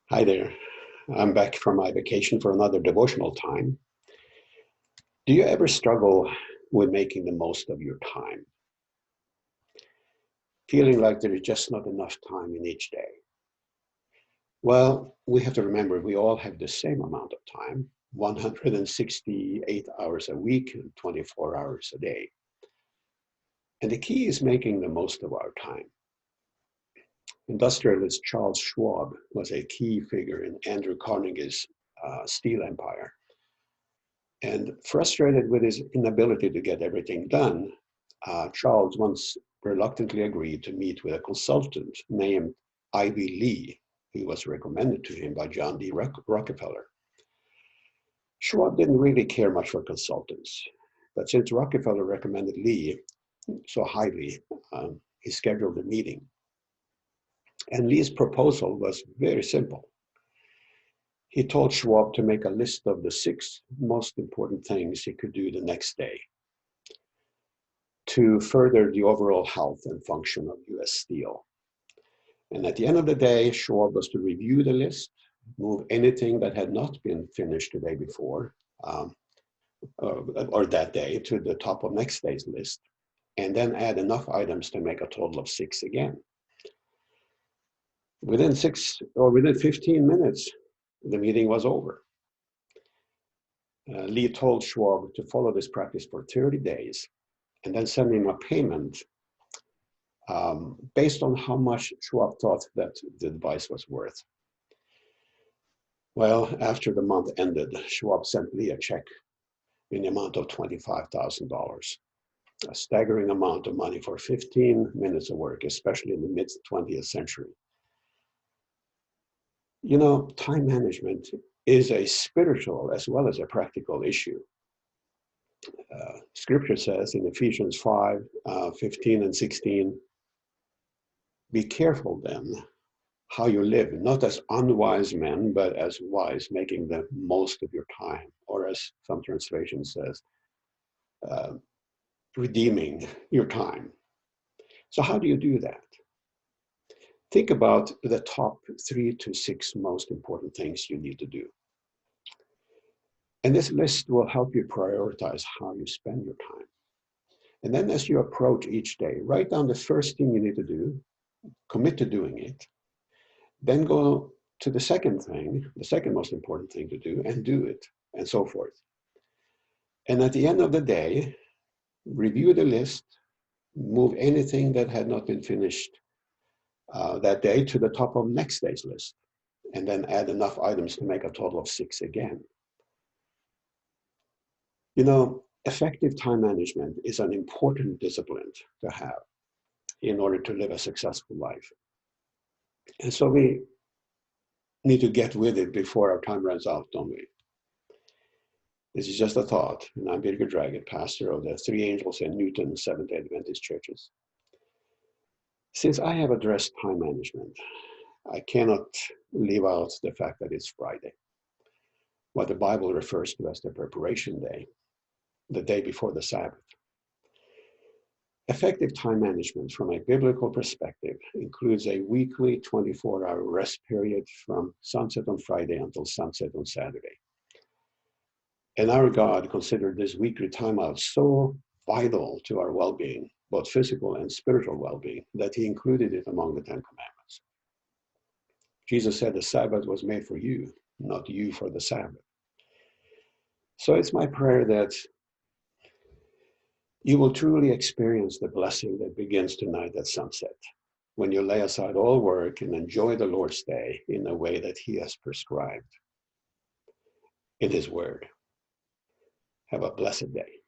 Hi there. I'm back from my vacation for another devotional time. Do you ever struggle with making the most of your time? Feeling like there is just not enough time in each day? Well, we have to remember we all have the same amount of time, 168 hours a week and 24 hours a day. And the key is making the most of our time. Industrialist Charles Schwab was a key figure in Andrew Carnegie's steel empire. And frustrated with his inability to get everything done, Charles once reluctantly agreed to meet with a consultant named Ivy Lee, who was recommended to him by John D. Rockefeller. Schwab didn't really care much for consultants, but since Rockefeller recommended Lee so highly, he scheduled a meeting. And Lee's proposal was very simple. He told Schwab to make a list of the 6 most important things he could do the next day to further the overall health and function of US Steel. And at the end of the day, Schwab was to review the list, move anything that had not been finished the day before or that day to the top of next day's list, and then add enough items to make a total of 6 again. Within 15 minutes, the meeting was over. Lee told Schwab to follow this practice for 30 days and then send him a payment based on how much Schwab thought that the advice was worth. Well, after the month ended, Schwab sent Lee a check in the amount of $25,000, a staggering amount of money for 15 minutes of work, especially in the mid-20th century. You know, time management is a spiritual as well as a practical issue. Scripture says in Ephesians 5, 15 and 16, be careful then how you live, not as unwise men, but as wise, making the most of your time, or as some translation says, redeeming your time. So how do you do that? Think about the top 3 to 6 most important things you need to do. And this list will help you prioritize how you spend your time. And then as you approach each day, write down the first thing you need to do, commit to doing it, then go to the second thing, the second most important thing to do, and do it, and so forth. And at the end of the day, review the list, move anything that had not been finished that day to the top of next day's list, and then add enough items to make a total of 6 again. You know, effective time management is an important discipline to have in order to live a successful life. And so we need to get with it before our time runs out, don't we? This is just a thought, and I'm Birger Draget, pastor of the Three Angels and Newton Seventh-day Adventist churches. Since I have addressed time management, I cannot leave out the fact that it's Friday, what the Bible refers to as the preparation day, the day before the Sabbath. Effective time management from a biblical perspective includes a weekly 24-hour rest period from sunset on Friday until sunset on Saturday. And our God considered this weekly timeout so vital to our well-being, both physical and spiritual well-being, that he included it among the 10 Commandments. Jesus said the Sabbath was made for you, not you for the Sabbath. So it's my prayer that you will truly experience the blessing that begins tonight at sunset, when you lay aside all work and enjoy the Lord's day in a way that he has prescribed in his word. Have a blessed day.